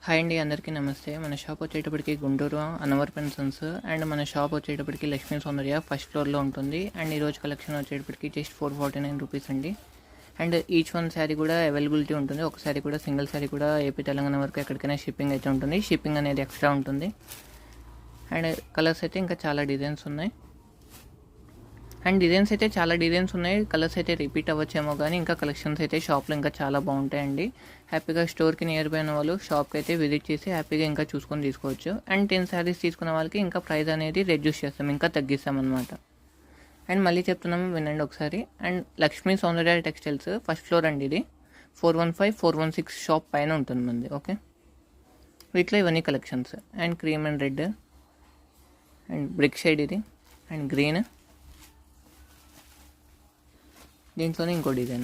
Hi అండి, అందరికీ నమస్తే. మన షాప్ వచ్చేటప్పటికి గుంటూరు అన్నవర్ పెన్ సన్స్ అండ్ మన షాప్ వచ్చేటప్పటికి లక్ష్మీ సౌందర్య ఫస్ట్ ఫ్లోర్లో ఉంటుంది. అండ్ ఈరోజు కలెక్షన్ వచ్చేటప్పటికి జస్ట్ 449 రూపీస్ అండి. అండ్ ఈచ్ వన్ శారీ కూడా అవైలబిలిటీ ఉంటుంది. ఒక శారీ కూడా సింగిల్ శారీ కూడా ఏపీ తెలంగాణ వరకు ఎక్కడికైనా షిప్పింగ్ అయితే ఉంటుంది. షిప్పింగ్ అనేది ఎక్స్ట్రా ఉంటుంది. అండ్ కలర్స్ అయితే ఇంకా చాలా డిజైన్స్ ఉన్నాయి. అండ్ డిజైన్స్ అయితే చాలా డిజైన్స్ ఉన్నాయి. కలర్స్ అయితే రిపీట్ అవ్వచ్చేమో కానీ ఇంకా కలెక్షన్స్ అయితే షాప్లో ఇంకా చాలా బాగుంటాయండి. హ్యాపీగా స్టోర్కి నియర్ బై ఉన్న వాళ్ళు షాప్కి అయితే విజిట్ చేసి హ్యాపీగా ఇంకా చూసుకొని తీసుకోవచ్చు. అండ్ 10 శారీస్ తీసుకున్న వాళ్ళకి ఇంకా ప్రైస్ అనేది రెడ్యూస్ చేస్తాం, ఇంకా తగ్గిస్తాం అనమాట. అండ్ మళ్ళీ చెప్తున్నాము, వినండి ఒకసారి. And Lakshmi Soundarya textiles first floor అండి. ఇది 415, 416 షాప్ పైన ఉంటుంది మంది. ఓకే, వీటిలో ఇవన్నీ collections. And cream and red and brick shade ఇది అండ్ గ్రీన్, దీంట్లోనే ఇంకో డిజైన్.